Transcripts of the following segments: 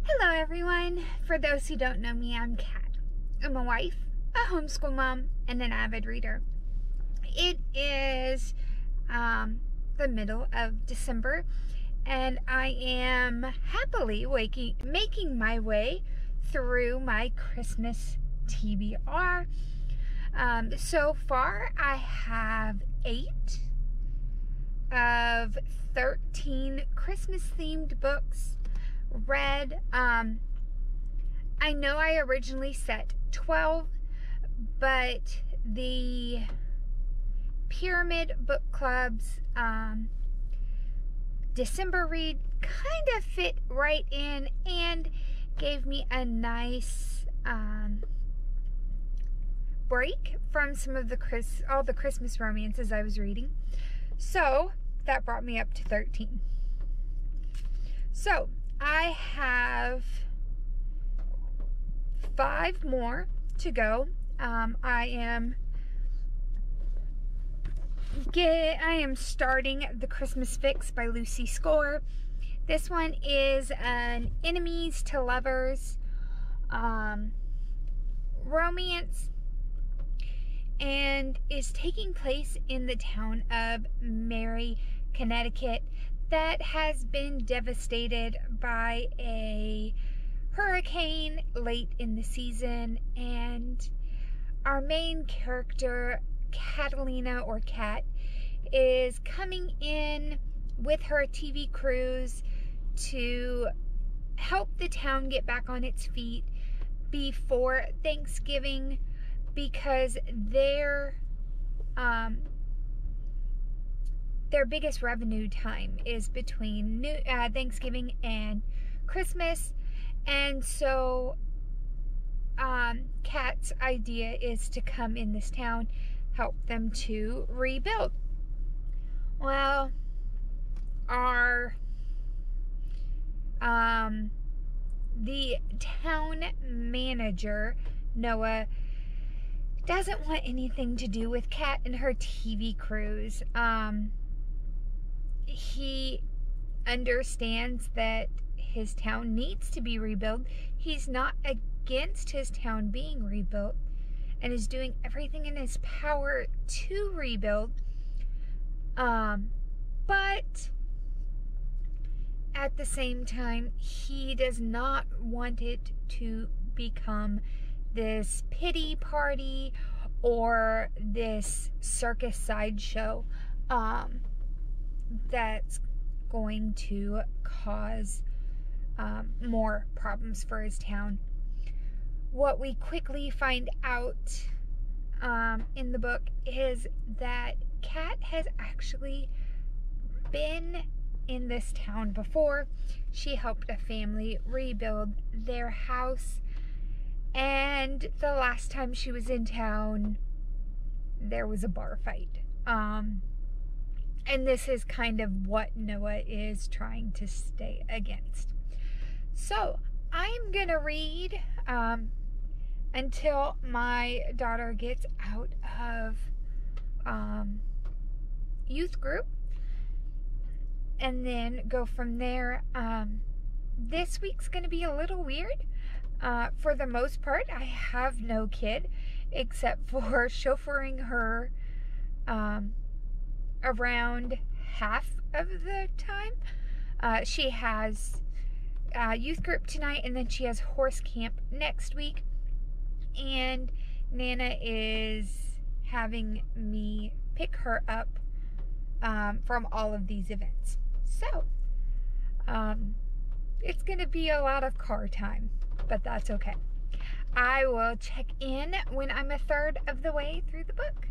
Hello everyone. For those who don't know me, I'm Kat. I'm a wife, a homeschool mom, and an avid reader. It is the middle of December, and I am happily making my way through my Christmas TBR. So far, I have 8 of 13 Christmas-themed books read. I know I originally set 12, but the Pyramid Book Club's December read kind of fit right in and gave me a nice break from some of all the Christmas romances I was reading. So that brought me up to 13. So I have 5 more to go. I am starting The Christmas Fix by Lucy Score. This one is an enemies to lovers romance, and is taking place in the town of Mary, Connecticut, that has been devastated by a hurricane late in the season. And our main character, Catalina, or Kat, is coming in with her TV crews to help the town get back on its feet before Thanksgiving, because their biggest revenue time is between Thanksgiving and Christmas. And so Kat's idea is to come in this town, help them to rebuild. Well, our the town manager, Noah, doesn't want anything to do with Kat and her TV crews. He understands that his town needs to be rebuilt. He's not against his town being rebuilt and is doing everything in his power to rebuild. But at the same time, he does not want it to become this pity party or this circus sideshow that's going to cause more problems for his town. What we quickly find out in the book is that Kat has actually been in this town before. She helped a family rebuild their house, and the last time she was in town, there was a bar fight. And this is kind of what Noah is trying to stay against. So I'm gonna read until my daughter gets out of youth group, and then go from there. This week's gonna be a little weird. For the most part, I have no kid except for chauffeuring her around half of the time. She has youth group tonight, and then she has horse camp next week. And Nana is having me pick her up from all of these events. So, it's going to be a lot of car time, but that's okay. I will check in when I'm a third of the way through the book.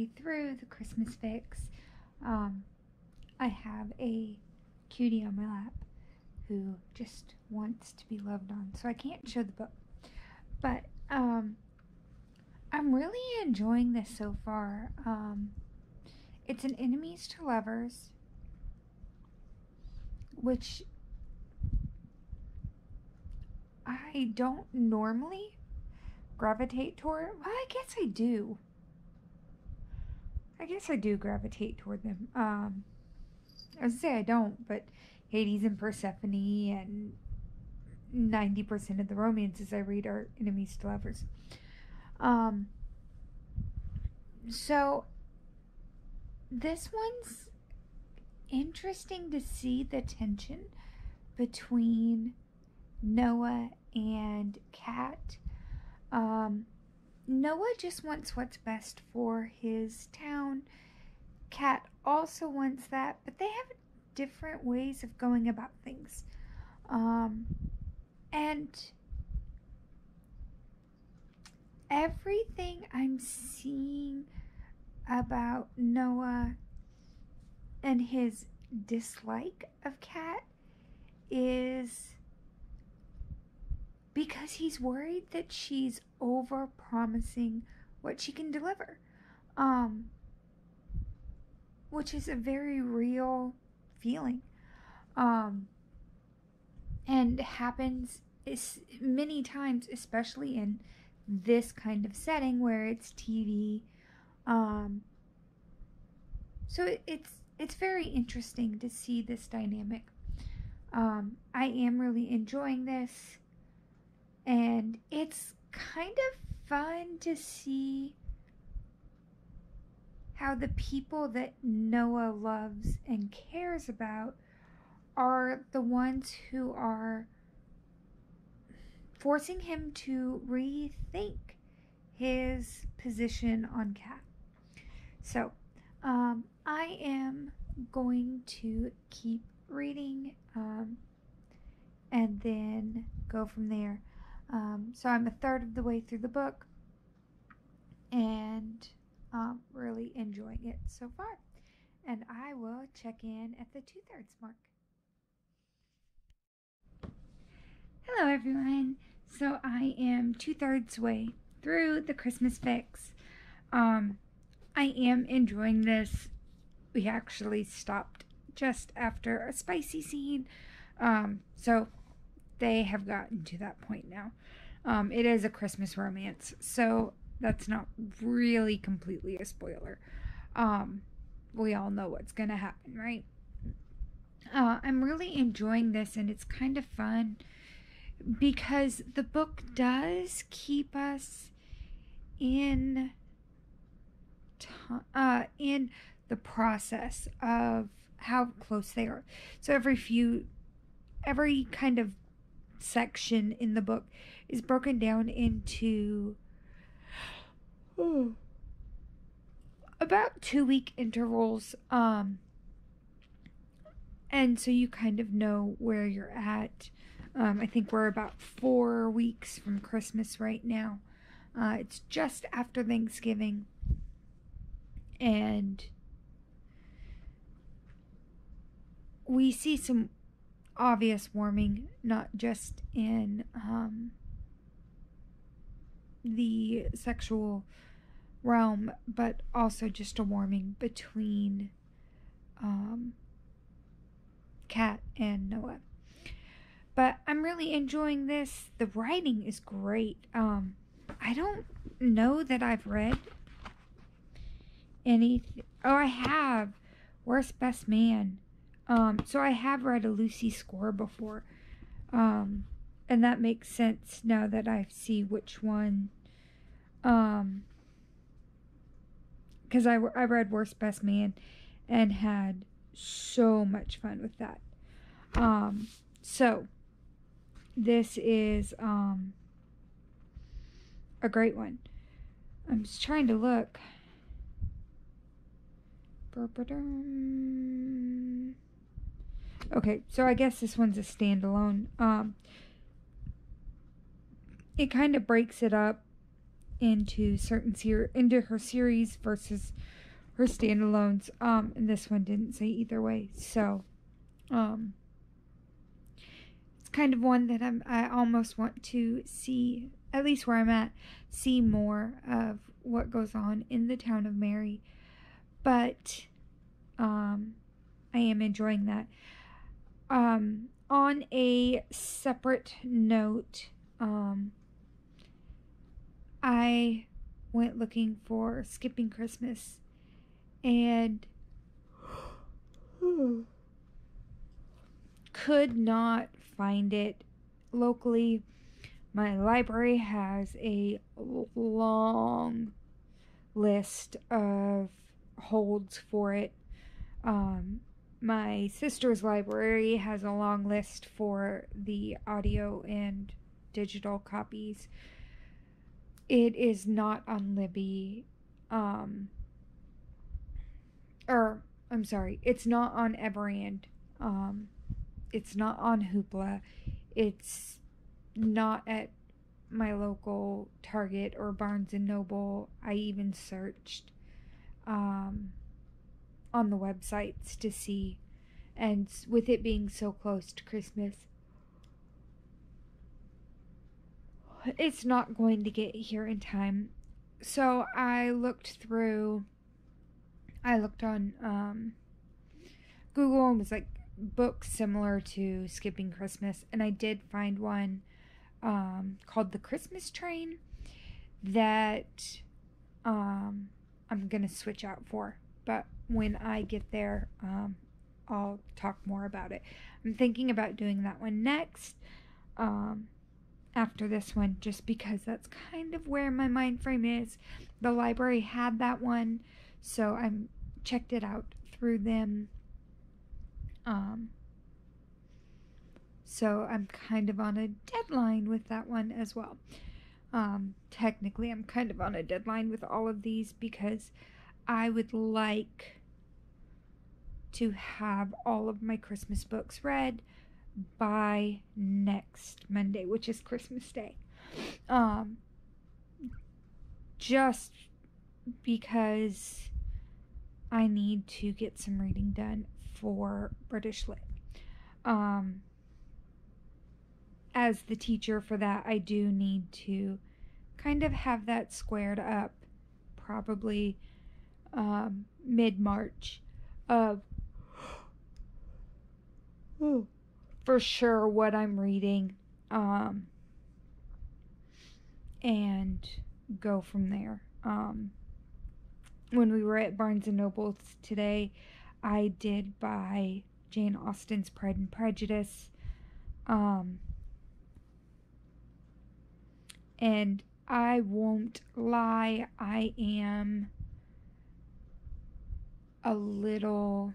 way through the Christmas Fix. I have a cutie on my lap who just wants to be loved on, so I can't show the book. But I'm really enjoying this so far. It's an enemies to lovers, which I don't normally gravitate toward. Well, I guess I do. I guess I do gravitate toward them. I would say I don't, but Hades and Persephone and 90% of the romances I read are enemies to lovers. So this one's interesting to see the tension between Noah and Kat. Noah just wants what's best for his town. Kat also wants that, but they have different ways of going about things. And everything I'm seeing about Noah and his dislike of Kat is because he's worried that she's over promising what she can deliver, which is a very real feeling, and happens many times, especially in this kind of setting where it's TV. So it's very interesting to see this dynamic. I am really enjoying this, and it's kind of fun to see how the people that Noah loves and cares about are the ones who are forcing him to rethink his position on Kat. So, I am going to keep reading, and then go from there. So I'm a third of the way through the book, and really enjoying it so far. And I will check in at the 2/3 mark. Hello everyone. So I am 2/3 way through the Christmas Fix. I am enjoying this. We actually stopped just after a spicy scene. So they have gotten to that point now. It is a Christmas romance, so that's not really completely a spoiler. We all know what's gonna happen, right? I'm really enjoying this, and it's kind of fun because the book does keep us in the process of how close they are. So every kind of section in the book is broken down into about 2-week intervals, and so you kind of know where you're at. I think we're about 4 weeks from Christmas right now. It's just after Thanksgiving, and we see some obvious warming, not just in the sexual realm, but also just a warming between Kat and Noah. But I'm really enjoying this. The writing is great. I don't know that I've read anything. Oh, I have. Worst Best Man. So I have read a Lucy Score before. And that makes sense now that I see which one. Because I read Worst Best Man and had so much fun with that. So this is a great one. I'm just trying to look. Okay, so I guess this one's a standalone. It kind of breaks it up into into her series versus her standalones. And this one didn't say either way. So, it's kind of one that I almost want to see, at least where I'm at, see more of what goes on in the town of Mary. But, I am enjoying that. On a separate note, I went looking for Skipping Christmas and could not find it locally. My library has a long list of holds for it. My sister's library has a long list for the audio and digital copies. It is not on Libby. It's not on Everand. It's not on Hoopla. It's not at my local Target or Barnes & Noble. I even searched on the websites to see, and with it being so close to Christmas, it's not going to get here in time. So I looked on Google and was like, books similar to Skipping Christmas, and I did find one called The Christmas Train that I'm gonna switch out for, but when I get there, I'll talk more about it. I'm thinking about doing that one next, after this one, just because that's kind of where my mind frame is. The library had that one, so I checked it out through them. So I'm kind of on a deadline with that one as well. Technically, I'm kind of on a deadline with all of these because I would like to have all of my Christmas books read by next Monday, which is Christmas Day. Just because I need to get some reading done for British Lit. As the teacher for that, I do need to kind of have that squared up, probably mid-March, of for sure what I'm reading, and go from there. When we were at Barnes & Noble today, I did buy Jane Austen's Pride and Prejudice, and I won't lie, I am a little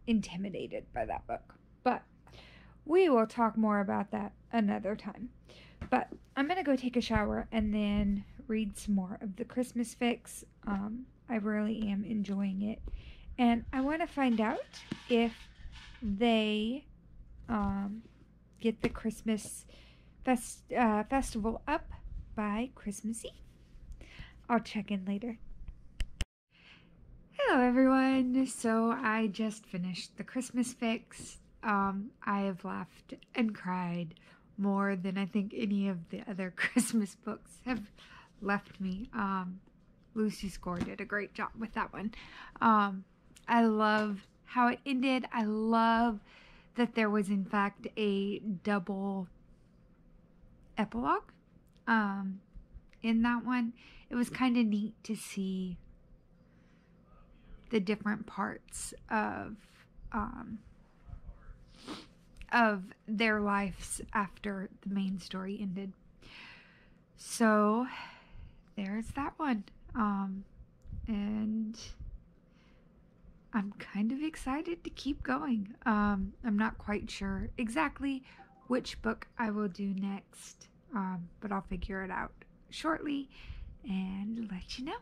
intimidated by that book, but we will talk more about that another time. But I'm gonna go take a shower and then read some more of the Christmas Fix. I really am enjoying it, and I want to find out if they get the Christmas festival up by Christmas Eve. I'll check in later. Hello everyone, so I just finished the Christmas Fix. I have laughed and cried more than I think any of the other Christmas books have left me. Lucy Score did a great job with that one. I love how it ended. I love that there was in fact a double epilogue in that one. It was kind of neat to see the different parts of their lives after the main story ended. So there's that one. And I'm kind of excited to keep going. I'm not quite sure exactly which book I will do next, but I'll figure it out shortly and let you know.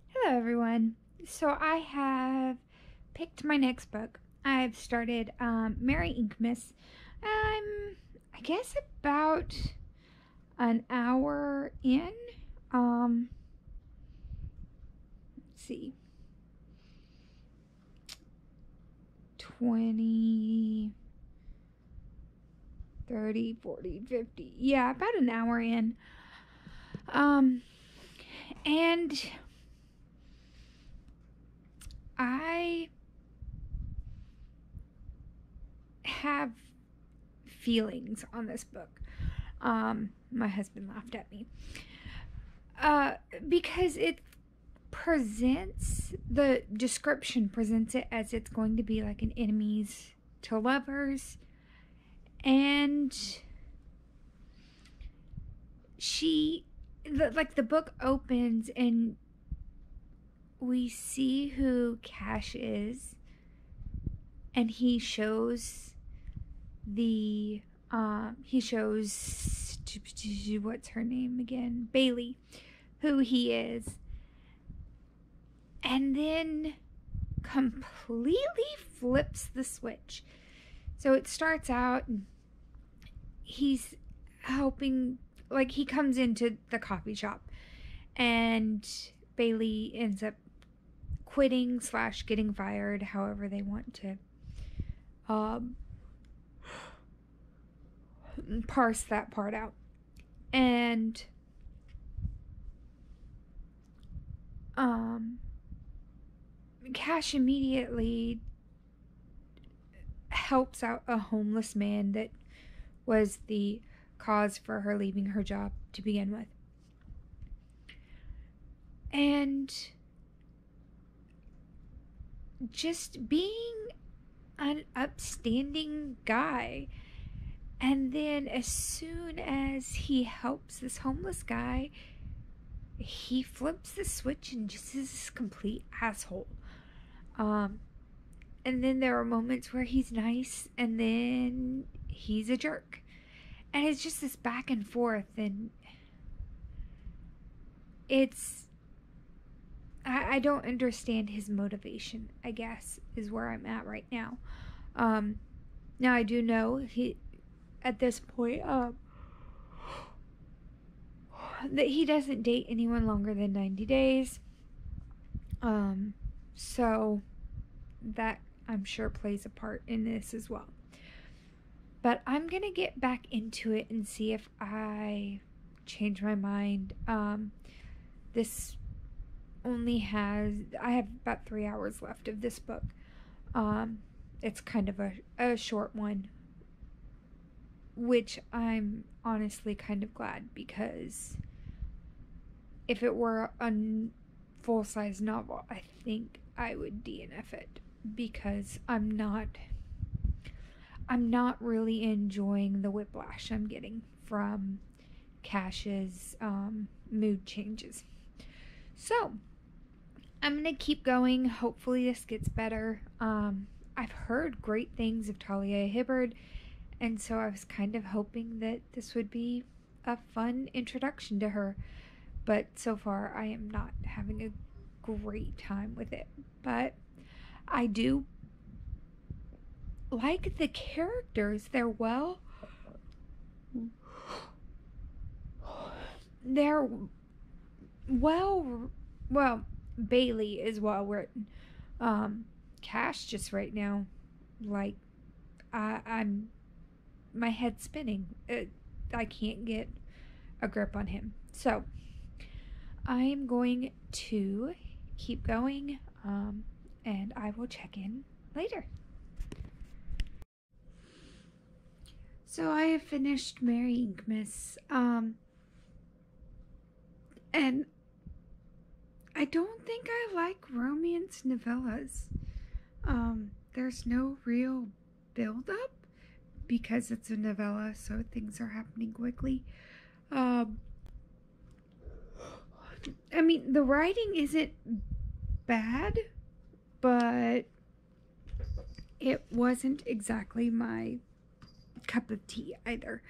Hello everyone. So I have picked my next book. I've started Merry Inkmas. I guess about an hour in. Let's see. 20, 30, 40, 50. Yeah, about an hour in. And I have feelings on this book. My husband laughed at me. Because it presents, the description presents it as it's going to be like an enemies to lovers. And the book opens and we see who Cash is, and he shows what's her name again? Bailey, who he is, and then completely flips the switch. So it starts out and he's helping, like, he comes into the coffee shop and Bailey ends up quitting / getting fired, however they want to parse that part out. And Cash immediately helps out a homeless man that was the cause for her leaving her job to begin with. And just being an upstanding guy. And then as soon as he helps this homeless guy, he flips the switch and just is this complete asshole. And then there are moments where he's nice and then he's a jerk. And it's just this back and forth, and it's, I don't understand his motivation, I guess, is where I'm at right now. Now I do know he, at this point, that he doesn't date anyone longer than 90 days. So that I'm sure plays a part in this as well. But I'm going to get back into it and see if I change my mind. This only has, I have about 3 hours left of this book. It's kind of a short one, which I'm honestly kind of glad, because if it were a full-size novel, I think I would DNF it, because I'm not really enjoying the whiplash I'm getting from Cash's mood changes. So I'm gonna keep going. Hopefully this gets better. I've heard great things of Talia Hibbard, and so I was kind of hoping that this would be a fun introduction to her, but so far I am not having a great time with it. But I do like the characters. They're well Bailey is well written. Cash just right now, like, I'm my head's spinning. I can't get a grip on him. So I'm going to keep going, and I will check in later. So I have finished Merry Inkmas, and I don't think I like romance novellas. There's no real build-up because it's a novella, so things are happening quickly. I mean, the writing isn't bad, but it wasn't exactly my cup of tea either.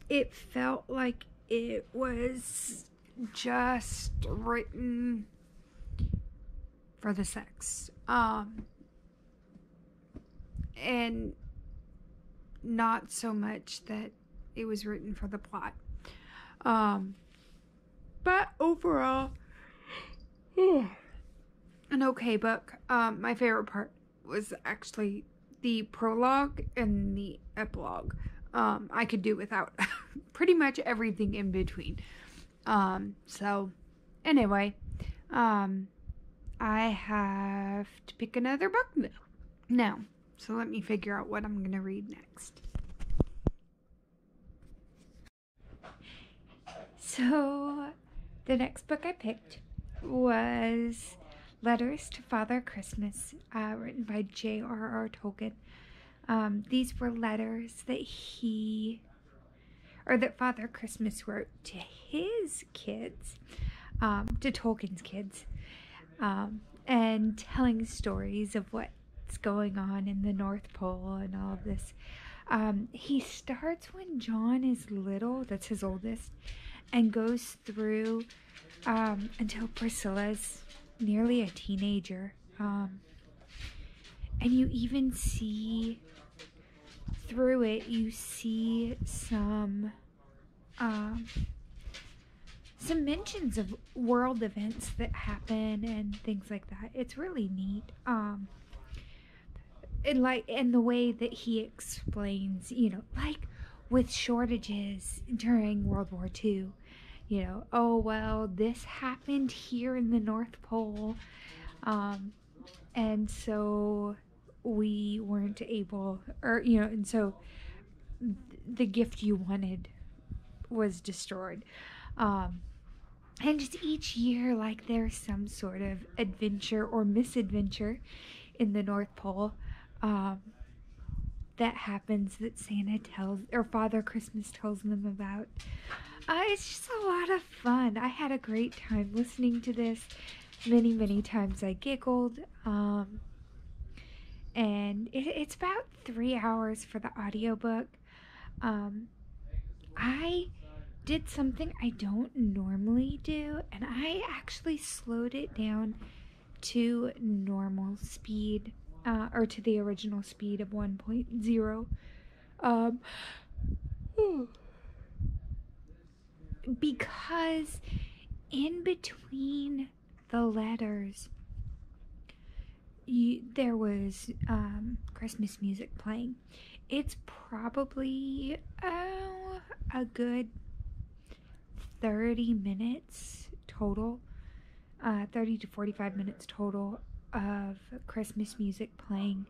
It felt like it was just written for the sex, and not so much that it was written for the plot. But overall, an okay book. My favorite part was actually the prologue and the epilogue. I could do without pretty much everything in between. So anyway, I have to pick another book now. So let me figure out what I'm going to read next. So the next book I picked was Letters to Father Christmas, written by J.R.R. Tolkien. These were letters that that Father Christmas wrote to his kids, to Tolkien's kids, and telling stories of what's going on in the North Pole and all of this. He starts when John is little, that's his oldest, and goes through until Priscilla's nearly a teenager. And you even see through it, you see some mentions of world events that happen and things like that. It's really neat. And the way that he explains, like with shortages during World War II, oh, well, this happened here in the North Pole, and so we weren't able, and so the gift you wanted was destroyed. And just each year, like, there's some sort of adventure or misadventure in the North Pole that happens that Santa tells, or Father Christmas tells them about. It's just a lot of fun. I had a great time listening to this. Many, many times I giggled. And it's about 3 hours for the audiobook. I did something I don't normally do, and I actually slowed it down to normal speed, or to the original speed of 1.0. Because in between the letters, there was Christmas music playing. It's probably a good 30 minutes total, 30 to 45 minutes total of Christmas music playing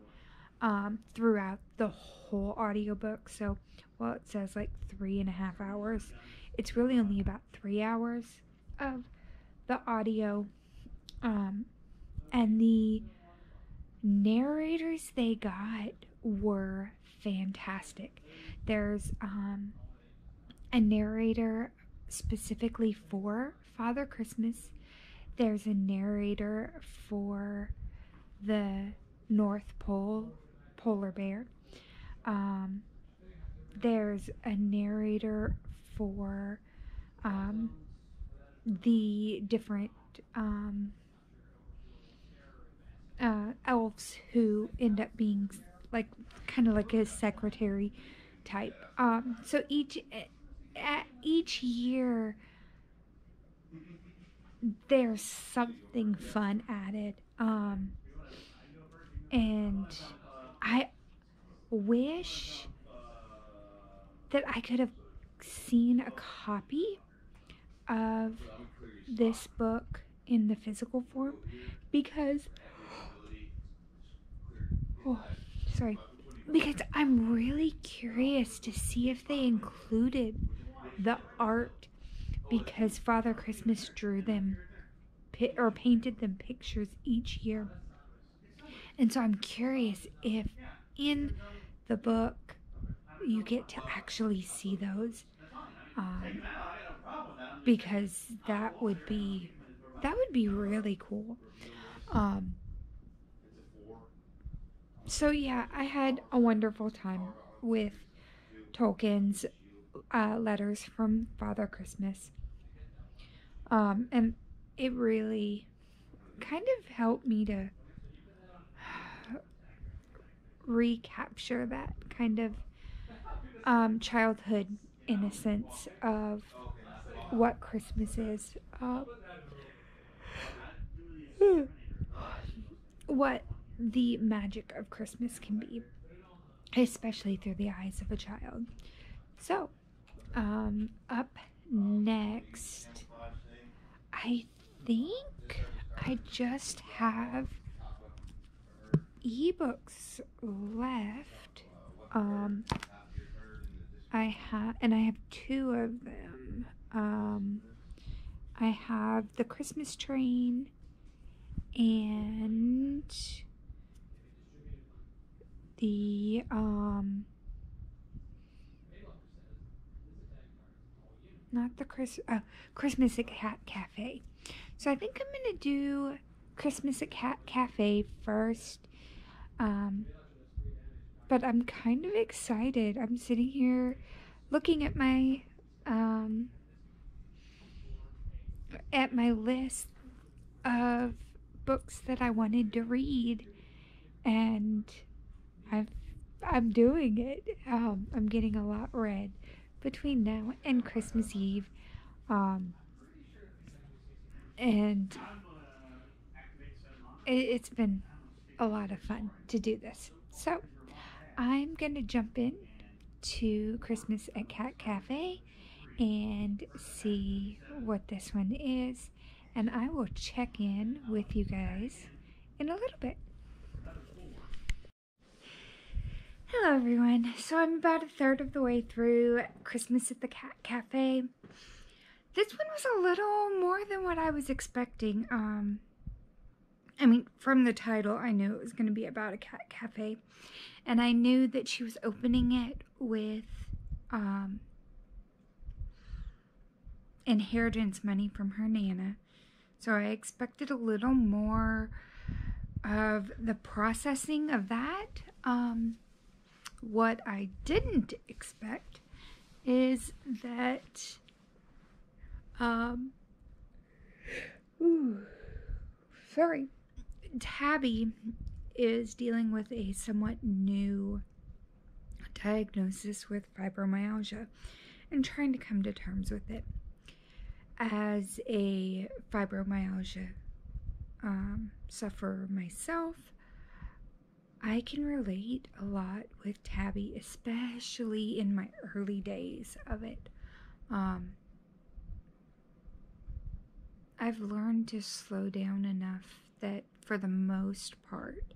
throughout the whole audiobook. So, well, it says like 3.5 hours. It's really only about 3 hours of the audio. And the narrators they got were fantastic. There's a narrator specifically for Father Christmas. There's a narrator for the North Pole polar bear. There's a narrator for the different elves who end up being like kind of like a secretary type. So each year there's something fun added. And I wish that I could have seen a copy of this book in the physical form, because I'm really curious to see if they included the art, because Father Christmas drew them or painted them pictures each year. And so I'm curious if in the book you get to actually see those, because that would be really cool. So yeah, I had a wonderful time with Tolkien's letters from Father Christmas. And it really kind of helped me to recapture that kind of childhood innocence of what Christmas is, what the magic of Christmas can be, especially through the eyes of a child. So, up next, I think I just have ebooks left. I have two of them. I have The Christmas Train and the not the Christmas at Cat Cafe. So I think I'm gonna do Christmas at Cat Cafe first. But I'm kind of excited. I'm sitting here looking at my list of books that I wanted to read, and I'm doing it. I'm getting a lot read between now and Christmas Eve, and it's been a lot of fun to do this. So I'm gonna jump in to Christmas at Cat Cafe and see what this one is, and I will check in with you guys in a little bit. Hello everyone. So I'm about a third of the way through Christmas at the Cat Cafe. This one was a little more than what I was expecting. I mean, from the title, I knew it was going to be about a cat cafe, and I knew that she was opening it with inheritance money from her Nana, so I expected a little more of the processing of that. What I didn't expect is that Tabby is dealing with a somewhat new diagnosis with fibromyalgia and trying to come to terms with it. As a fibromyalgia sufferer myself, I can relate a lot with Tabby, especially in my early days of it. I've learned to slow down enough that for the most part,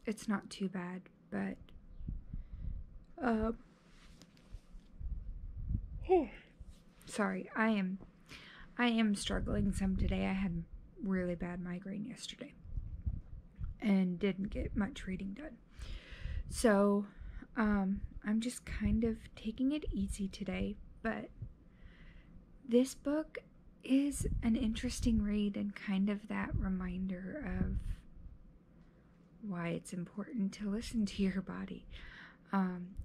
it's not too bad, but sorry, I am struggling some today. I had really bad migraine yesterday and didn't get much reading done. So, I'm just kind of taking it easy today, but this book is an interesting read and kind of that reminder of why it's important to listen to your body,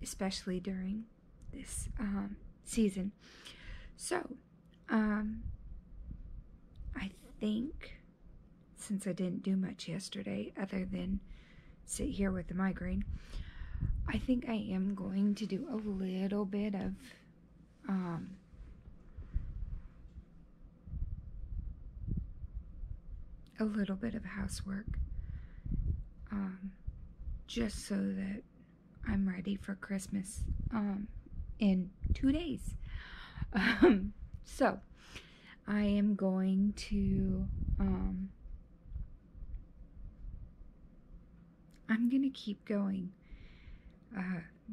especially during this season. So, I think since I didn't do much yesterday other than sit here with the migraine, I think I am going to do a little bit of housework, just so that I'm ready for Christmas in 2 days. So I am going to I'm gonna keep going.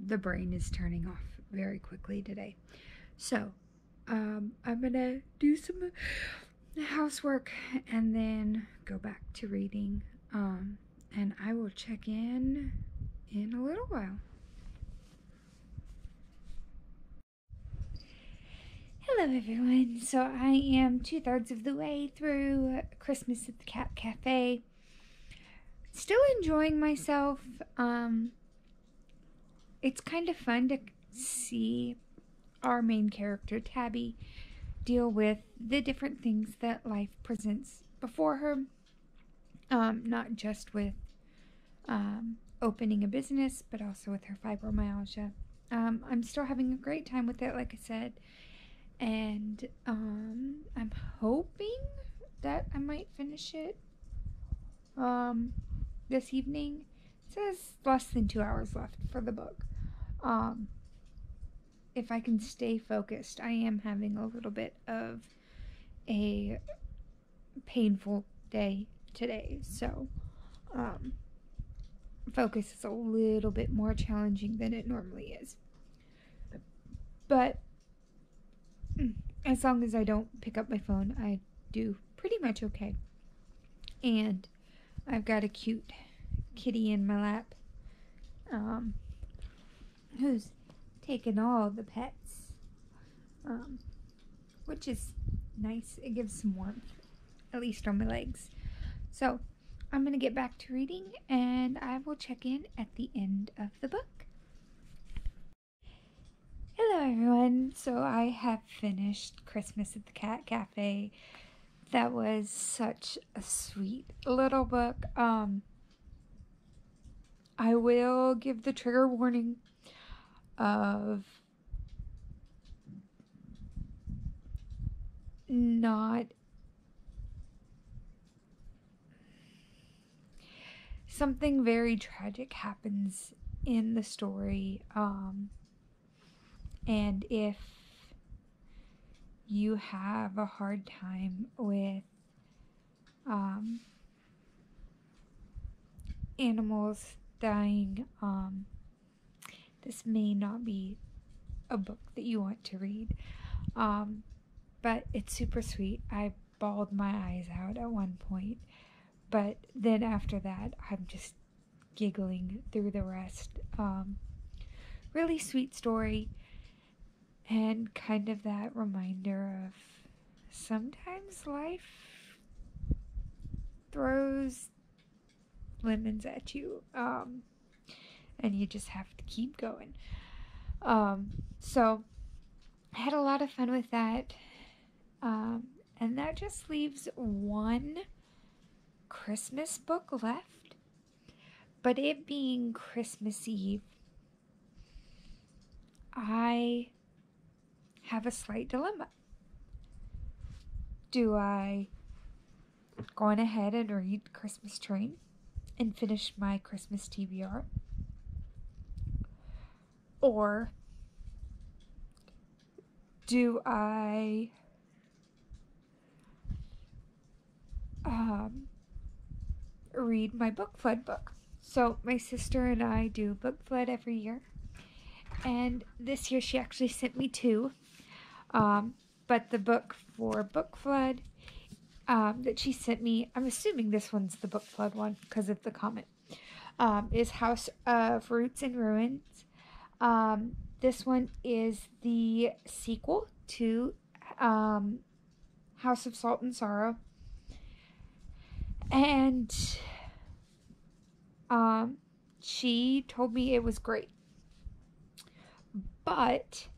The brain is turning off very quickly today, so I'm gonna do some housework and then go back to reading, and I will check in a little while. Hello everyone. So I am 2/3 of the way through Christmas at the Cat Cafe. Still enjoying myself. It's kind of fun to see our main character Tabby deal with the different things that life presents before her, not just with opening a business, but also with her fibromyalgia. I'm still having a great time with it, like I said, and I'm hoping that I might finish it this evening. It says less than 2 hours left for the book. If I can stay focused. I am having a little bit of a painful day today, so focus is a little bit more challenging than it normally is. But as long as I don't pick up my phone, I do pretty much okay. And I've got a cute kitty in my lap, who's taken all the pets, which is nice. It gives some warmth, at least on my legs. So I'm going to get back to reading, and I will check in at the end of the book. Hello everyone. So I have finished Christmas at the Cat Cafe. That was such a sweet little book. I will give the trigger warning of not something very tragic happens in the story, and if you have a hard time with animals dying, this may not be a book that you want to read. But it's super sweet. I bawled my eyes out at one point, but then after that I'm just giggling through the rest. Really sweet story, and kind of that reminder of sometimes life throws lemons at you, and you just have to keep going. So I had a lot of fun with that, and that just leaves one Christmas book left, but it being Christmas Eve, I have a slight dilemma. Do I go on ahead and read Christmas Train and finish my Christmas TBR? Or do I read my book flood book? So my sister and I do book flood every year, and this year she actually sent me two. But the book for book flood that she sent me, I'm assuming this one's the book flood one because of the comment, is House of Roots and Ruins. This one is the sequel to House of Salt and Sorrow. And she told me it was great. But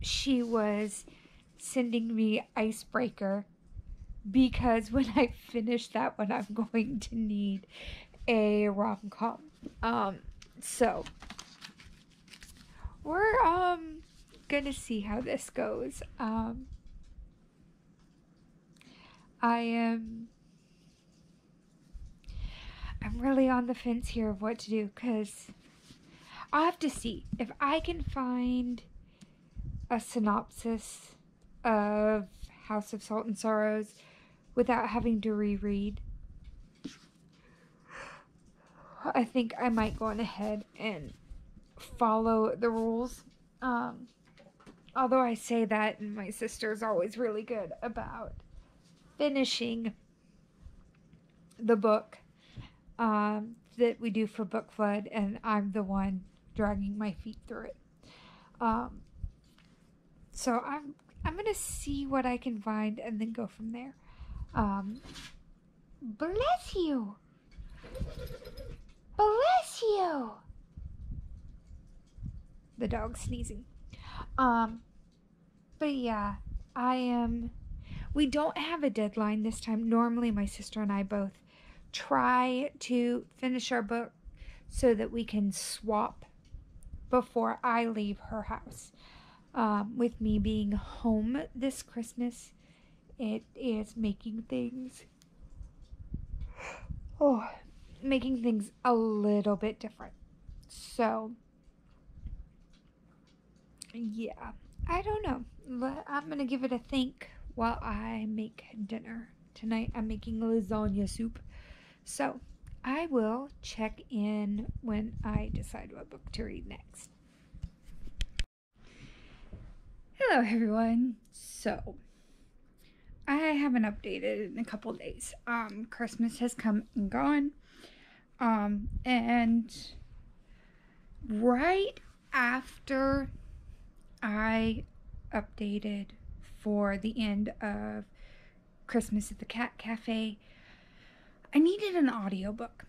she was sending me Icebreaker because when I finish that one, I'm going to need a rom-com. So we're gonna see how this goes. I'm really on the fence here of what to do, because I'll have to see if I can find a synopsis of House of Salt and Sorrows without having to reread. I think I might go on ahead and follow the rules. Although I say that, and my sister's always really good about finishing the book that we do for book flood, and I'm the one dragging my feet through it. So I'm gonna see what I can find and then go from there. Bless you. Bless you. The dog's sneezing. But yeah, we don't have a deadline this time. Normally my sister and I both try to finish our book so that we can swap before I leave her house. With me being home this Christmas, it is making things a little bit different. So, yeah, I don't know. I'm gonna give it a think while I make dinner. Tonight I'm making lasagna soup. So, I will check in when I decide what book to read next. Hello, everyone. So, I haven't updated in a couple days. Christmas has come and gone. And right after I updated for the end of Christmas at the Cat Cafe, I needed an audiobook.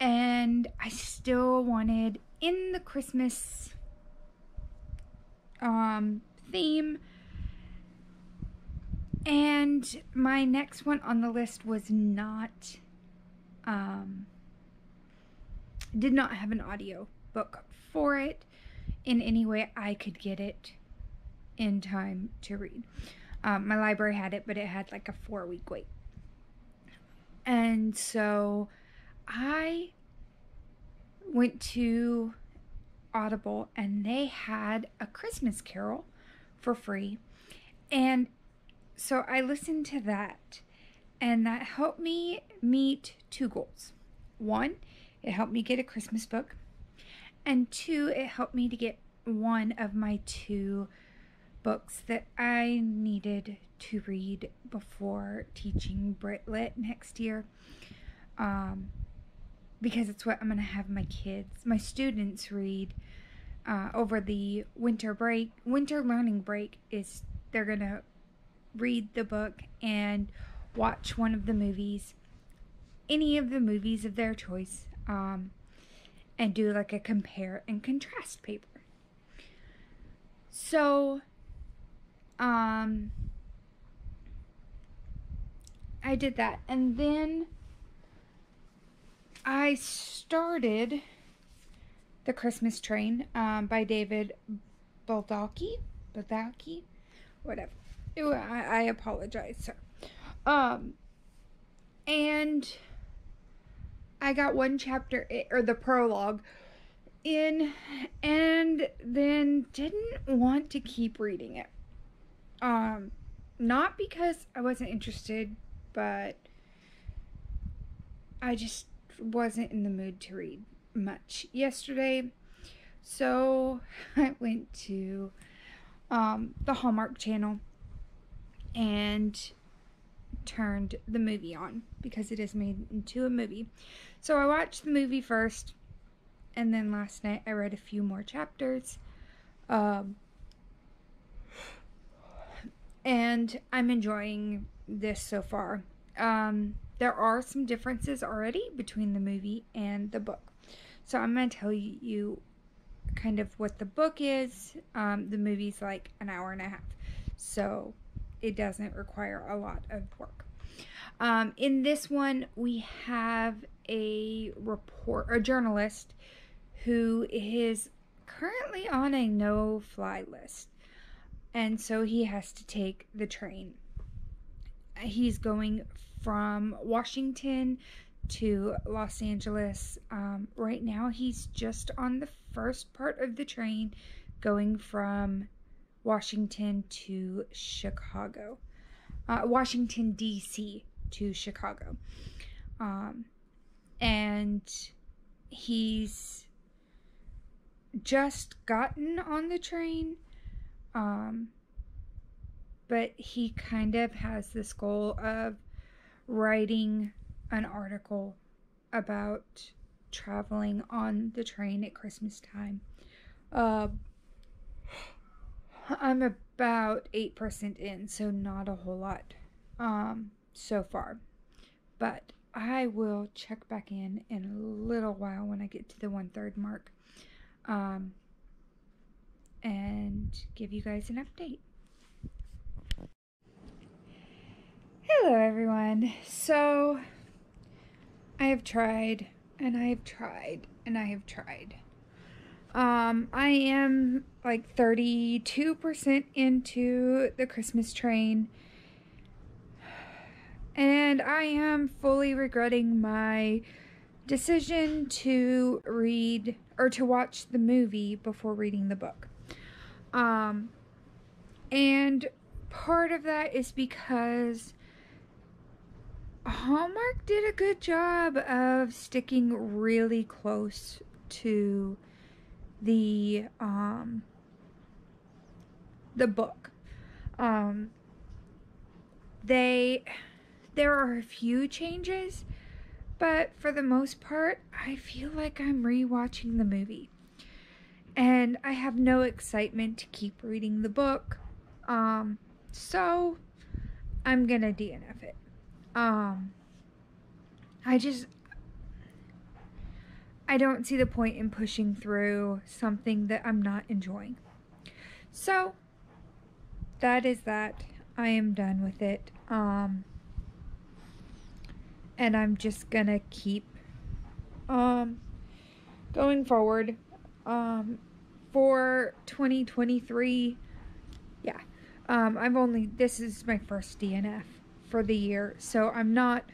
And I still wanted in the Christmas theme. And my next one on the list was did not have an audio book for it in any way I could get it in time to read. My library had it, but it had like a 4-week wait. And so I went to Audible and they had A Christmas Carol for free. And so I listened to that, and that helped me meet 2 goals. 1, it helped me get a Christmas book. And 2, it helped me to get one of my 2 books that I needed to read before teaching Brit Lit next year. Because it's what I'm going to have my students read over the winter learning break. Is they're going to read the book and watch one of the movies, any of the movies of their choice, and do like a compare and contrast paper. So, I did that, and then I started The Christmas Train by David Baldacci, whatever. I apologize, sir. And I got 1 chapter, or the prologue, in, and then didn't want to keep reading it. Not because I wasn't interested, but I just wasn't in the mood to read much yesterday. So I went to the Hallmark Channel and turned the movie on because it is made into a movie. So I watched the movie first, and then last night I read a few more chapters. And I'm enjoying this so far. There are some differences already between the movie and the book. So I'm going to tell you kind of what the book is. The movie's like an hour and a half. So it doesn't require a lot of work. In this one, we have a journalist who is currently on a no-fly list. And so he has to take the train. He's going from Washington to Los Angeles. Right now, he's just on the first part of the train going from Washington to Chicago. Washington, D.C. to Chicago. And he's just gotten on the train. But he kind of has this goal of writing an article about traveling on the train at Christmas time. I'm about 8% in, so not a whole lot so far. But I will check back in a little while when I get to the 1/3 mark. And give you guys an update. Hello, everyone. So, I have tried, and I have tried, and I have tried. I am like 32% into The Christmas Train, and I am fully regretting my decision to read or to watch the movie before reading the book. And part of that is because Hallmark did a good job of sticking really close to the book. There are a few changes, but for the most part, I feel like I'm rewatching the movie. And I have no excitement to keep reading the book. So I'm gonna DNF it. I don't see the point in pushing through something that I'm not enjoying. So that is that. I am done with it. And I'm just gonna keep going forward. For 2023, yeah. This is my first DNF for the year, so I'm not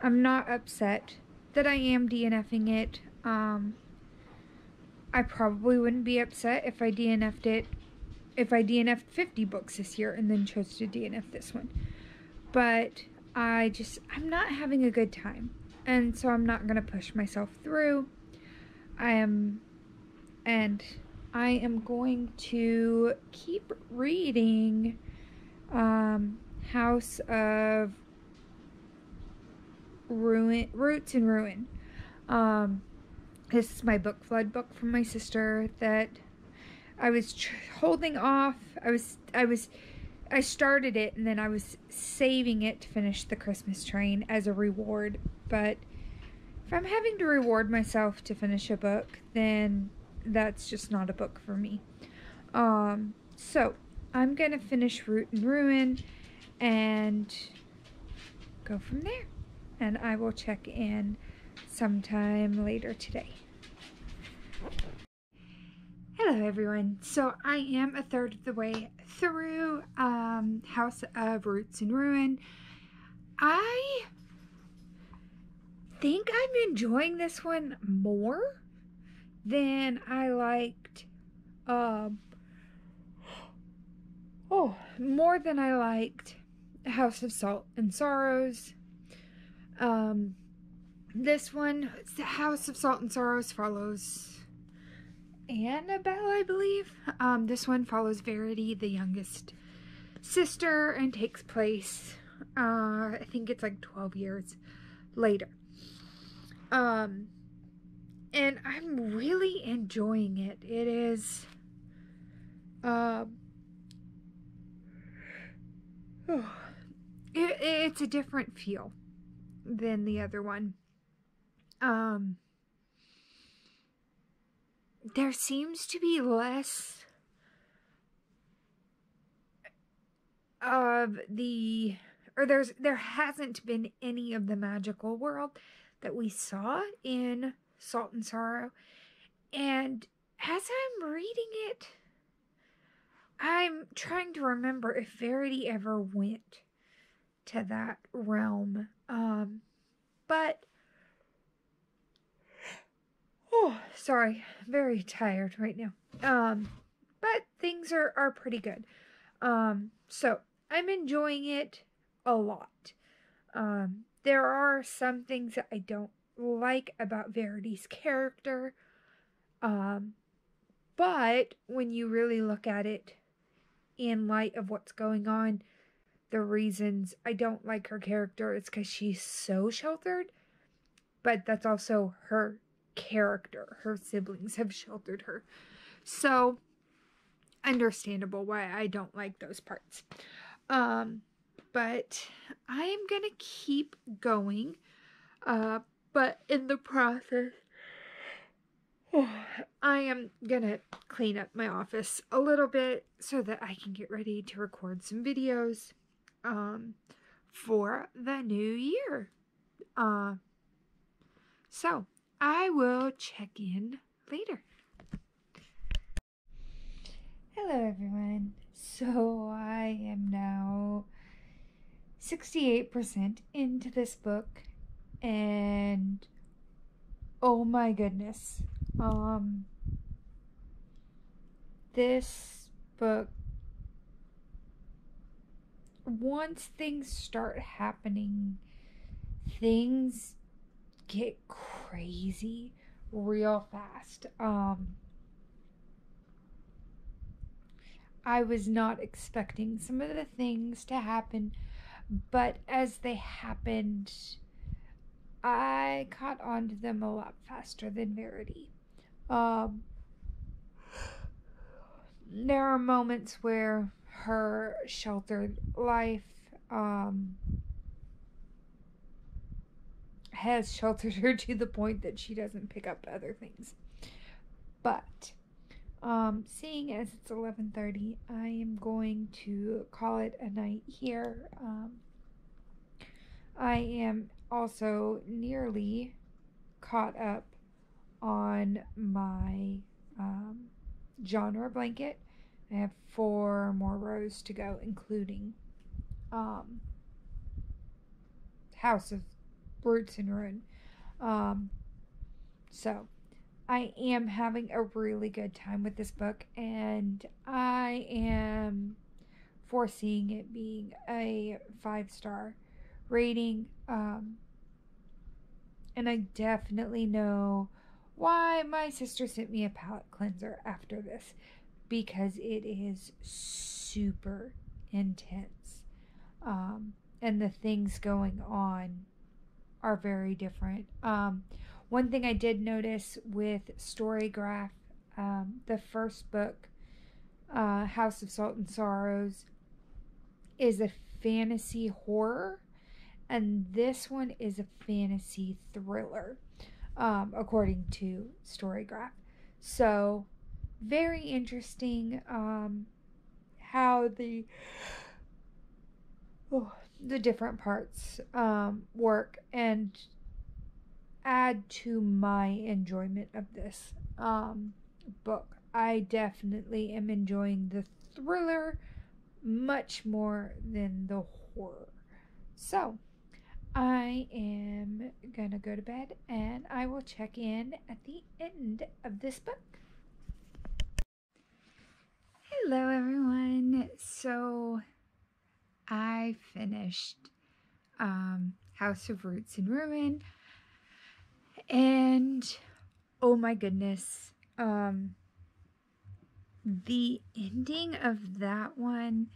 upset that I am DNFing it. I probably wouldn't be upset if I DNF'd 50 books this year and then chose to DNF this one. But I'm not having a good time, and so I'm not gonna push myself through. I am going to keep reading House of Roots and Ruin. This is my book flood book from my sister that I was holding off. I started it, and then I was saving it to finish The Christmas Train as a reward. But if I'm having to reward myself to finish a book, then that's just not a book for me. So I'm gonna finish Root and Ruin and go from there. And I will check in sometime later today. Hello everyone. So I am a third of the way through House of Roots and Ruin. I think I'm enjoying this one more than I liked more than I liked House of Salt and Sorrows. This one, House of Salt and Sorrows, follows Annabelle, I believe. This one follows Verity, the youngest sister, and takes place, I think it's like 12 years later. And I'm really enjoying it. It is, it's a different feel than the other one. There seems to be less of there hasn't been any of the magical world that we saw in Salt and Sorrow. And as I'm reading it, I'm trying to remember if Verity ever went to that realm. But sorry, very tired right now. But things are pretty good. So I'm enjoying it a lot. There are some things that I don't like about Verity's character. But when you really look at it in light of what's going on, the reasons I don't like her character is because she's so sheltered. But that's also her character. Her siblings have sheltered her. So, understandable why I don't like those parts. But I am going to keep going. But in the process, I am going to clean up my office a little bit so that I can get ready to record some videos for the new year. So, I will check in later. Hello, everyone. So I am now 68% into this book, and oh my goodness, this book, once things start happening, things get crazy real fast. I was not expecting some of the things to happen, but as they happened, I caught on to them a lot faster than Verity. There are moments where her sheltered life has sheltered her to the point that she doesn't pick up other things. But seeing as it's 11:30, I am going to call it a night here. I am also nearly caught up on my genre blanket. I have 4 more rows to go, including House of Roots and Ruin. So I am having a really good time with this book, and I am foreseeing it being a 5-star rating. And I definitely know why my sister sent me a palette cleanser after this, because it is super intense. And the things going on are very different. One thing I did notice with Storygraph, the first book, House of Salt and Sorrows, is a fantasy horror, and this one is a fantasy thriller, according to Storygraph. So, very interesting how the different parts work and add to my enjoyment of this book. I definitely am enjoying the thriller much more than the horror. So, I am gonna go to bed, and I will check in at the end of this book. Hello, everyone. So I finished House of Roots and Ruin, and oh my goodness, the ending of that one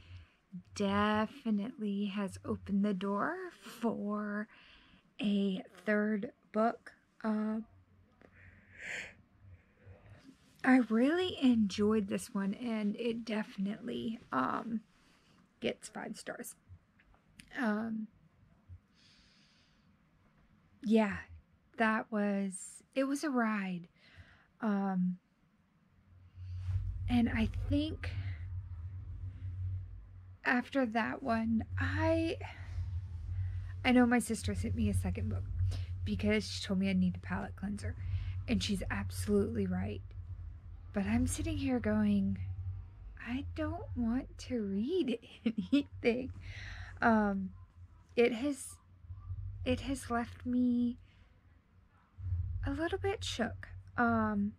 definitely has opened the door for a 3rd book. I really enjoyed this one, and it definitely gets 5 stars. Yeah, it was a ride. And I think after that one, I know my sister sent me a 2nd book because she told me I need a palette cleanser, and she's absolutely right. But I'm sitting here going, I don't want to read anything. It has left me a little bit shook. I'm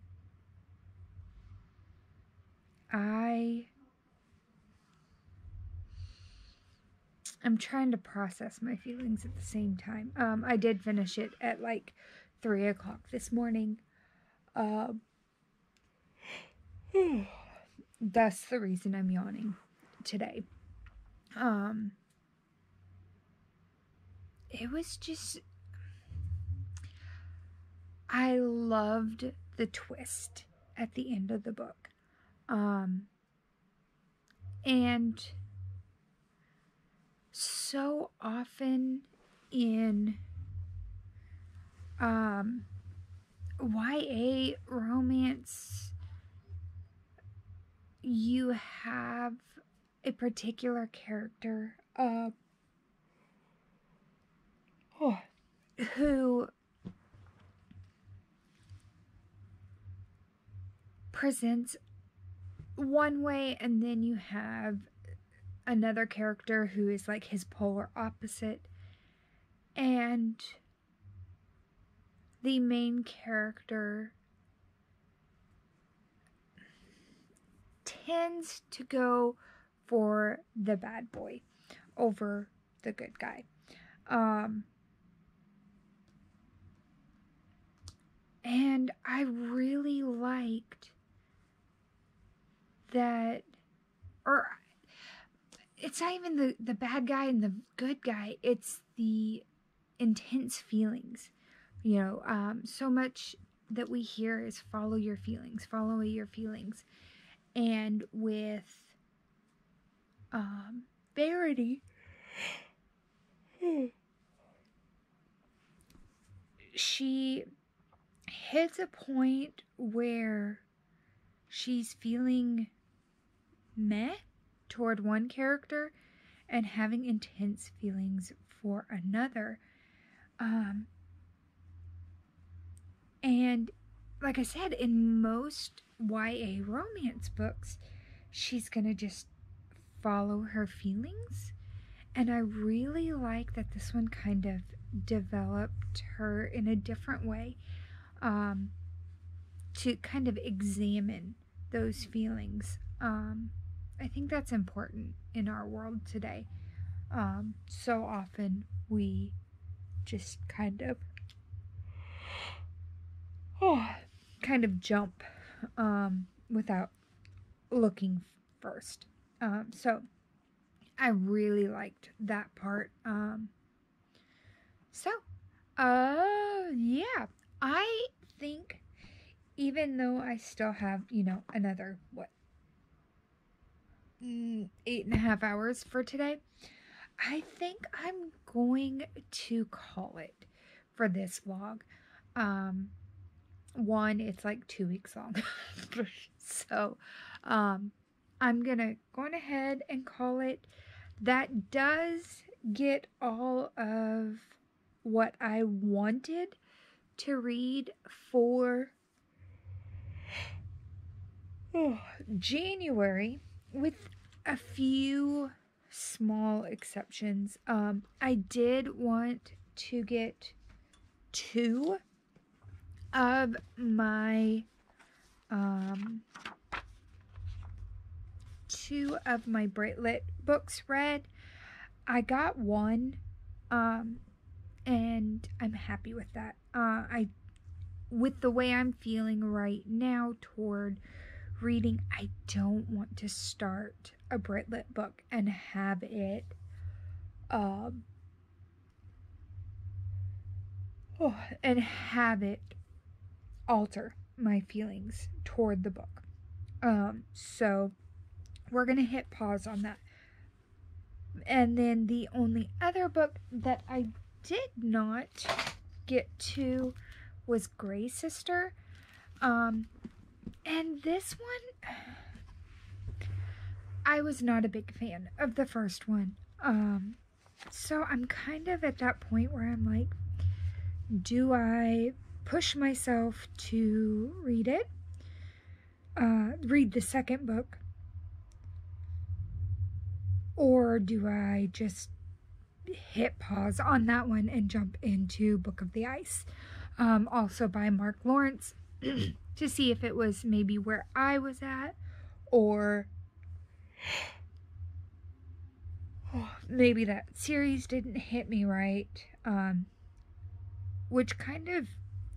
trying to process my feelings at the same time. I did finish it at like 3 o'clock this morning. That's the reason I'm yawning today. It was just, I loved the twist at the end of the book. And so often in YA romance, you have a particular character who presents one way, and then you have another character who is like his polar opposite. And the main character tends to go for the bad boy over the good guy. And I really liked that, or it's not even the bad guy and the good guy, it's the intense feelings. You know, so much that we hear is follow your feelings, follow your feelings. And with Verity, she hits a point where she's feeling meh toward one character and having intense feelings for another. And like I said, in most YA romance books, she's gonna just follow her feelings. And I really like that this one kind of developed her in a different way, to kind of examine those feelings. I think that's important in our world today. So often we just kind of jump without looking first. So I really liked that part. Yeah, I think even though I still have, another, 8.5 hours for today, I think I'm going to call it for this vlog. One, it's like 2 weeks long. So, I'm gonna go on ahead and call it. That does get all of what I wanted to read for January, with a few small exceptions. I did want to get two of my Braitlit books read. I got one, and I'm happy with that. With the way I'm feeling right now toward reading, I don't want to start a Braitlit book and have it alter my feelings toward the book. So we're gonna hit pause on that. And then the only other book that I did not get to was Grey Sister. And this one, I was not a big fan of the first one. So I'm kind of at that point where I'm like, do I push myself to read it? Read the second book? Or do I just hit pause on that one and jump into Book of the Ice? Also by Mark Lawrence, to see if it was maybe where I was at, or maybe that series didn't hit me right, which kind of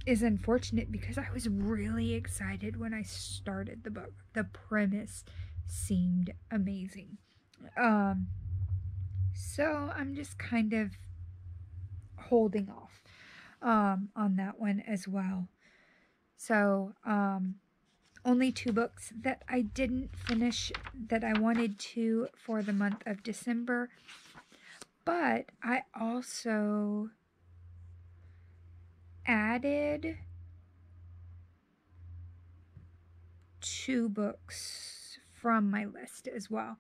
is unfortunate because I was really excited when I started the book. The premise seemed amazing. So I'm just kind of holding off on that one as well. So only 2 books that I didn't finish that I wanted to for the month of December. But I also added 2 books from my list as well,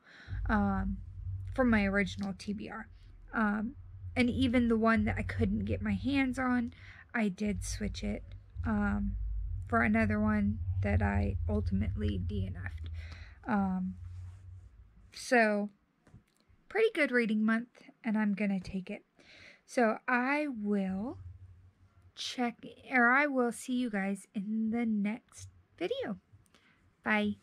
from my original TBR. And even the one that I couldn't get my hands on, I did switch it for another one that I ultimately DNF'd. So, pretty good reading month, and I'm going to take it. So, I will see you guys in the next video. Bye.